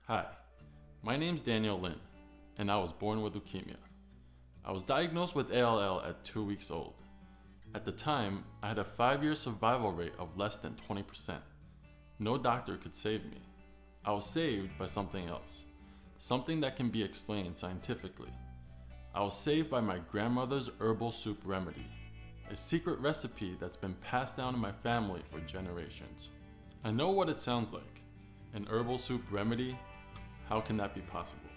Hi, my name's Daniel Lin, and I was born with leukemia. I was diagnosed with ALL at 2 weeks old. At the time, I had a 5-year survival rate of less than 20%. No doctor could save me. I was saved by something else, something that can be explained scientifically. I was saved by my grandmother's herbal soup remedy, a secret recipe that's been passed down in my family for generations. I know what it sounds like. An herbal soup remedy? How can that be possible?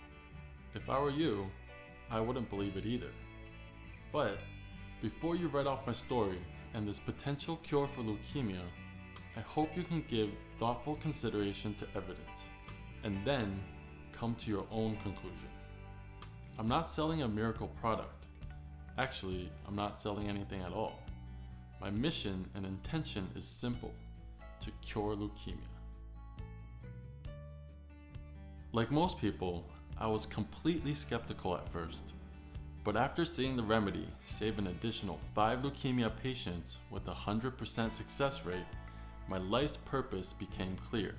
If I were you, I wouldn't believe it either. But before you write off my story and this potential cure for leukemia, I hope you can give thoughtful consideration to evidence and then come to your own conclusion. I'm not selling a miracle product. Actually, I'm not selling anything at all. My mission and intention is simple: to cure leukemia. Like most people, I was completely skeptical at first, but after seeing the remedy save an additional 5 leukemia patients with a 100% success rate, my life's purpose became clear.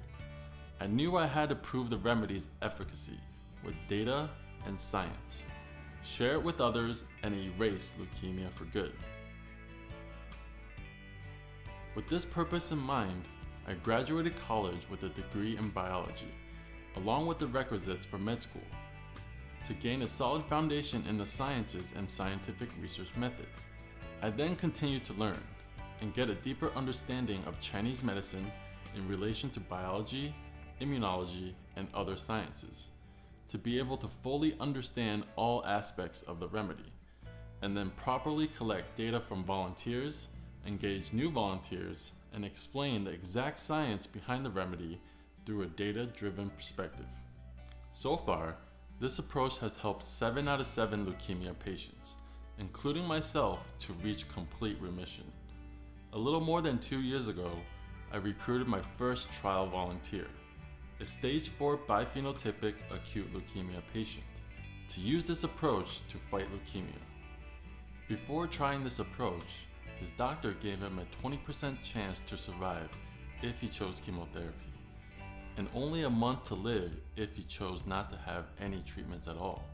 I knew I had to prove the remedy's efficacy with data and science, share it with others, and erase leukemia for good. With this purpose in mind, I graduated college with a degree in biology, along with the requisites for med school, to gain a solid foundation in the sciences and scientific research method. I then continued to learn and get a deeper understanding of Chinese medicine in relation to biology, immunology, and other sciences, to be able to fully understand all aspects of the remedy, and then properly collect data from volunteers, engage new volunteers, and explain the exact science behind the remedy through a data-driven perspective. So far, this approach has helped 7 out of 7 leukemia patients, including myself, to reach complete remission. A little more than 2 years ago, I recruited my first trial volunteer, a stage 4 biphenotypic acute leukemia patient, to use this approach to fight leukemia. Before trying this approach, his doctor gave him a 20% chance to survive if he chose chemotherapy, and only a month to live if he chose not to have any treatments at all.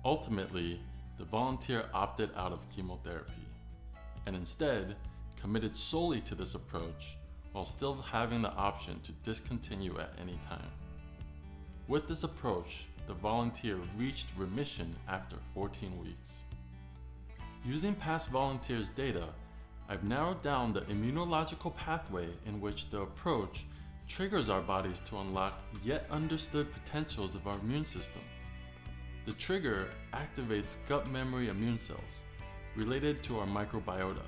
Ultimately, the volunteer opted out of chemotherapy, and instead committed solely to this approach while still having the option to discontinue at any time. With this approach, the volunteer reached remission after 14 weeks. Using past volunteers' data, I've narrowed down the immunological pathway in which the approach triggers our bodies to unlock yet understood potentials of our immune system. The trigger activates gut memory immune cells related to our microbiota,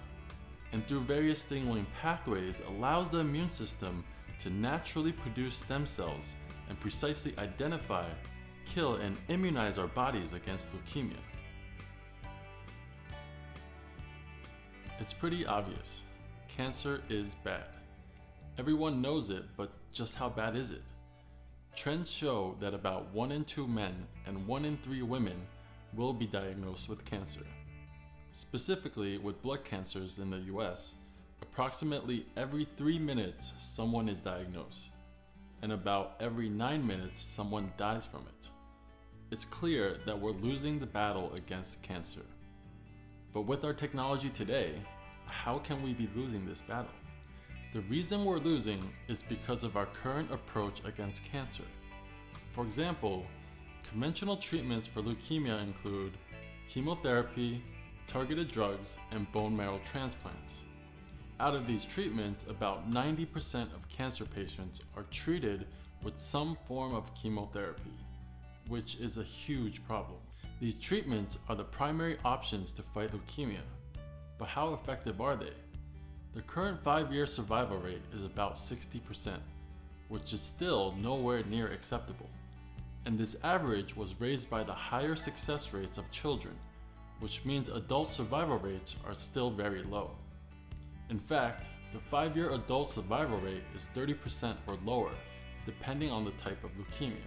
and through various signaling pathways allows the immune system to naturally produce stem cells and precisely identify, kill, and immunize our bodies against leukemia. It's pretty obvious. Cancer is bad. Everyone knows it, but just how bad is it? Trends show that about 1 in 2 men and 1 in 3 women will be diagnosed with cancer. Specifically with blood cancers in the US, approximately every 3 minutes someone is diagnosed, and about every 9 minutes someone dies from it. It's clear that we're losing the battle against cancer. But with our technology today, how can we be losing this battle? The reason we're losing is because of our current approach against cancer. For example, conventional treatments for leukemia include chemotherapy, targeted drugs, and bone marrow transplants. Out of these treatments, about 90% of cancer patients are treated with some form of chemotherapy, which is a huge problem. These treatments are the primary options to fight leukemia, but how effective are they? The current 5-year survival rate is about 60%, which is still nowhere near acceptable. And this average was raised by the higher success rates of children, which means adult survival rates are still very low. In fact, the 5-year adult survival rate is 30% or lower, depending on the type of leukemia.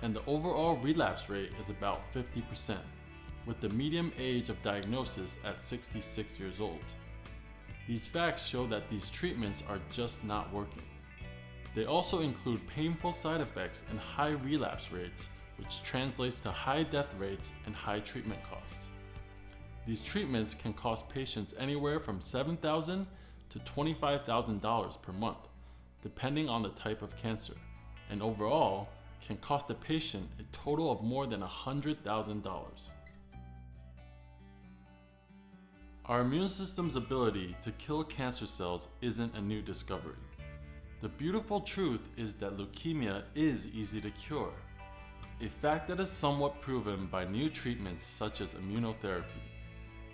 And the overall relapse rate is about 50%, with the median age of diagnosis at 66 years old. These facts show that these treatments are just not working. They also include painful side effects and high relapse rates, which translates to high death rates and high treatment costs. These treatments can cost patients anywhere from $7,000 to $25,000 per month, depending on the type of cancer, and overall can cost a patient a total of more than $100,000. Our immune system's ability to kill cancer cells isn't a new discovery. The beautiful truth is that leukemia is easy to cure, a fact that is somewhat proven by new treatments such as immunotherapy,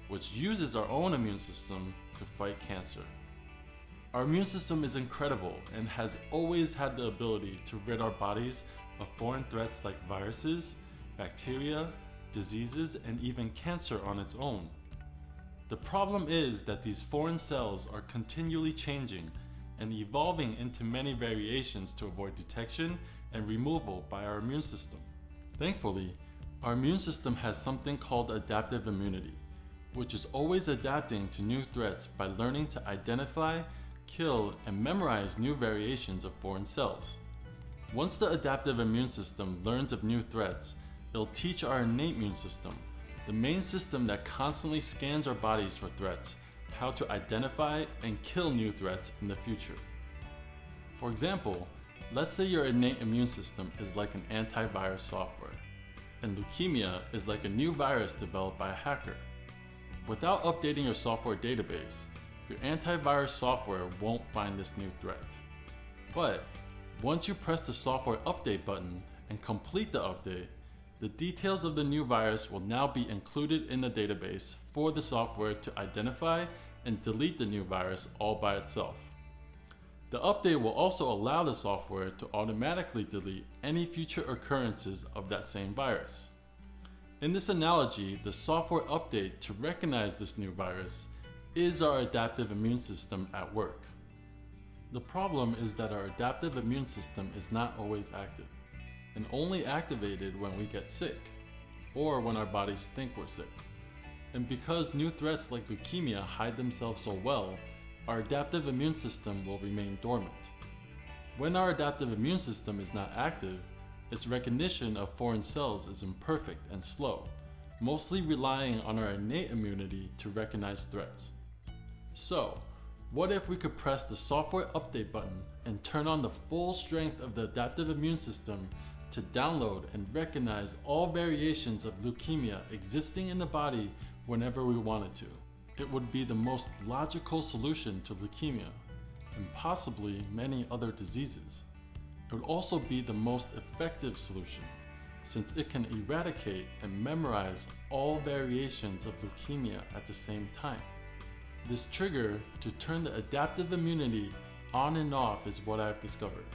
which uses our own immune system to fight cancer. Our immune system is incredible and has always had the ability to rid our bodies of foreign threats like viruses, bacteria, diseases, and even cancer on its own. The problem is that these foreign cells are continually changing and evolving into many variations to avoid detection and removal by our immune system. Thankfully, our immune system has something called adaptive immunity, which is always adapting to new threats by learning to identify, kill, and memorize new variations of foreign cells. Once the adaptive immune system learns of new threats, it'll teach our innate immune system, the main system that constantly scans our bodies for threats, how to identify and kill new threats in the future. For example, let's say your innate immune system is like an antivirus software, and leukemia is like a new virus developed by a hacker. Without updating your software database, your antivirus software won't find this new threat. But once you press the software update button and complete the update, the details of the new virus will now be included in the database for the software to identify and delete the new virus all by itself. The update will also allow the software to automatically delete any future occurrences of that same virus. In this analogy, the software update to recognize this new virus is our adaptive immune system at work. The problem is that our adaptive immune system is not always active, and only activated when we get sick, or when our bodies think we're sick. And because new threats like leukemia hide themselves so well, our adaptive immune system will remain dormant. When our adaptive immune system is not active, its recognition of foreign cells is imperfect and slow, mostly relying on our innate immunity to recognize threats. So, what if we could press the software update button and turn on the full strength of the adaptive immune system to download and recognize all variations of leukemia existing in the body whenever we wanted to? It would be the most logical solution to leukemia, and possibly many other diseases. It would also be the most effective solution, since it can eradicate and memorize all variations of leukemia at the same time. This trigger to turn the adaptive immunity on and off is what I've discovered.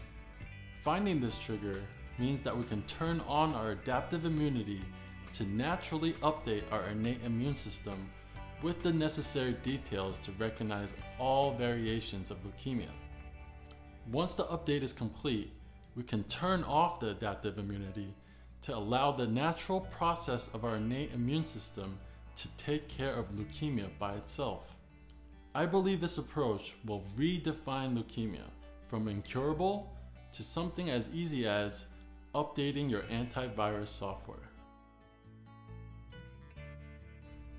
Finding this trigger means that we can turn on our adaptive immunity to naturally update our innate immune system with the necessary details to recognize all variations of leukemia. Once the update is complete, we can turn off the adaptive immunity to allow the natural process of our innate immune system to take care of leukemia by itself. I believe this approach will redefine leukemia from incurable to something as easy as updating your antivirus software.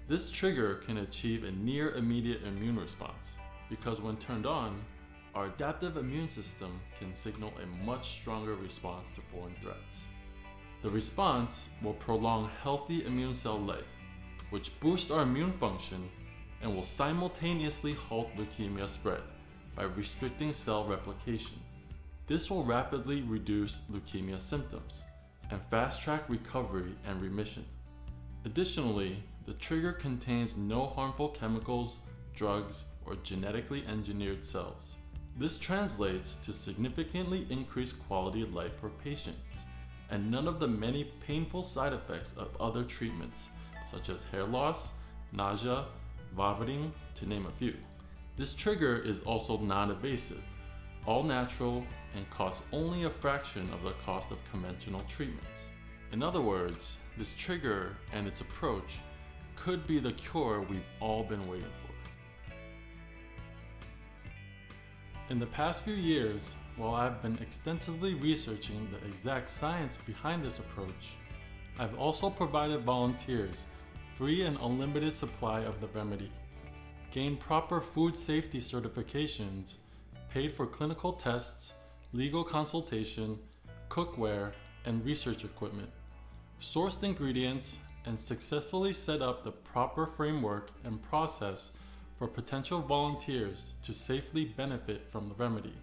This trigger can achieve a near immediate immune response because when turned on, our adaptive immune system can signal a much stronger response to foreign threats. The response will prolong healthy immune cell life, which boosts our immune function and will simultaneously halt leukemia spread by restricting cell replication. This will rapidly reduce leukemia symptoms and fast-track recovery and remission. Additionally, the trigger contains no harmful chemicals, drugs, or genetically engineered cells. This translates to significantly increased quality of life for patients, and none of the many painful side effects of other treatments, such as hair loss, nausea, vomiting, to name a few. This trigger is also non-invasive, all natural, and costs only a fraction of the cost of conventional treatments. In other words, this trigger and its approach could be the cure we've all been waiting for. In the past few years, while I've been extensively researching the exact science behind this approach, I've also provided volunteers free and unlimited supply of the remedy, gained proper food safety certifications, paid for clinical tests, legal consultation, cookware, and research equipment, sourced ingredients, and successfully set up the proper framework and process for potential volunteers to safely benefit from the remedy.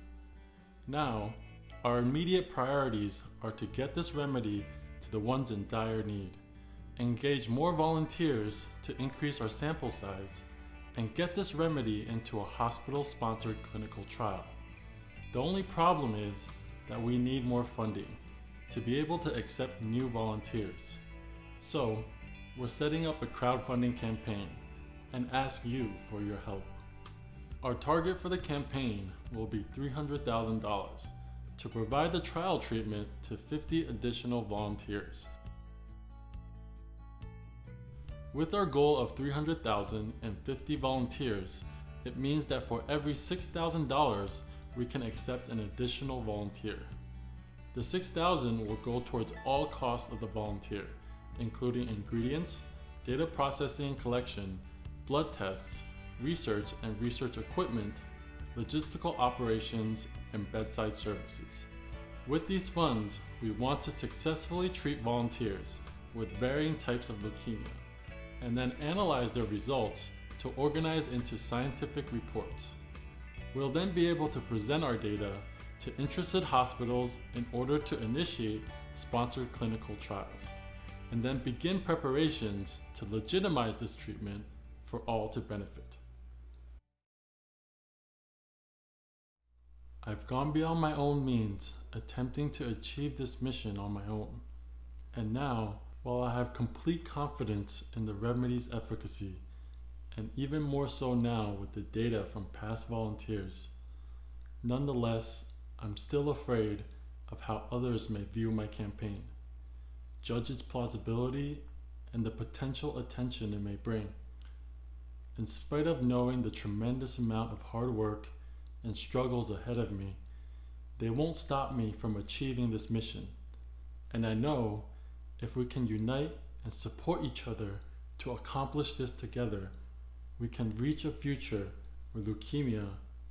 Now, our immediate priorities are to get this remedy to the ones in dire need, engage more volunteers to increase our sample size, and get this remedy into a hospital-sponsored clinical trial. The only problem is that we need more funding to be able to accept new volunteers. So, we're setting up a crowdfunding campaign and ask you for your help. Our target for the campaign will be $300,000 to provide the trial treatment to 50 additional volunteers. With our goal of $300,000 and 50 volunteers, it means that for every $6,000, we can accept an additional volunteer. The $6,000 will go towards all costs of the volunteer, including ingredients, data processing and collection, blood tests, research and research equipment, logistical operations, and bedside services. With these funds, we want to successfully treat volunteers with varying types of leukemia, and then analyze their results to organize into scientific reports. We'll then be able to present our data to interested hospitals in order to initiate sponsored clinical trials, and then begin preparations to legitimize this treatment for all to benefit. I've gone beyond my own means, attempting to achieve this mission on my own. And now, while I have complete confidence in the remedy's efficacy, and even more so now with the data from past volunteers, nonetheless, I'm still afraid of how others may view my campaign, judge its plausibility, and the potential attention it may bring. In spite of knowing the tremendous amount of hard work and struggles ahead of me, they won't stop me from achieving this mission. And I know if we can unite and support each other to accomplish this together, we can reach a future where leukemia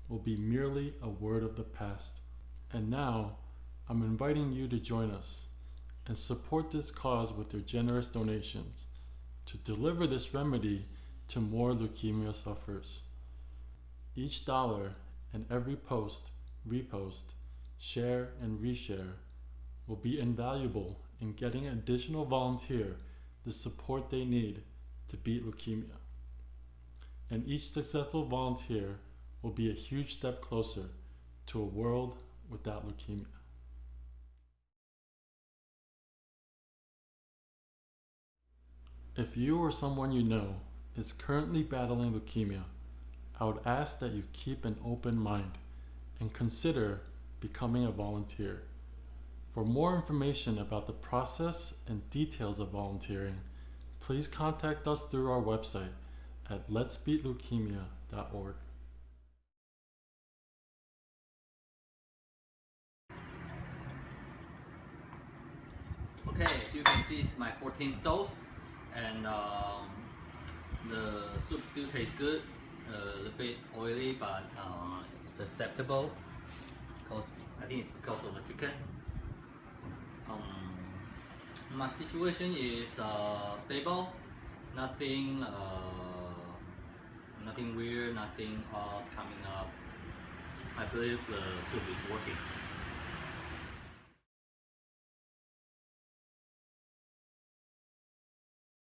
will be merely a word of the past. And now, I'm inviting you to join us and support this cause with your generous donations to deliver this remedy to more leukemia sufferers. Each dollar and every post, repost, share, and reshare will be invaluable in getting additional volunteers the support they need to beat leukemia. And each successful volunteer will be a huge step closer to a world without leukemia. If you or someone you know is currently battling leukemia, I would ask that you keep an open mind and consider becoming a volunteer. For more information about the process and details of volunteering, please contact us through our website at letsbeatleukemia.org. Okay, as you can see, it's my 14th dose, and the soup still tastes good. A little bit oily, but it's acceptable. Because I think it's because of the chicken. My situation is stable. Nothing weird. Nothing odd coming up. I believe the soup is working.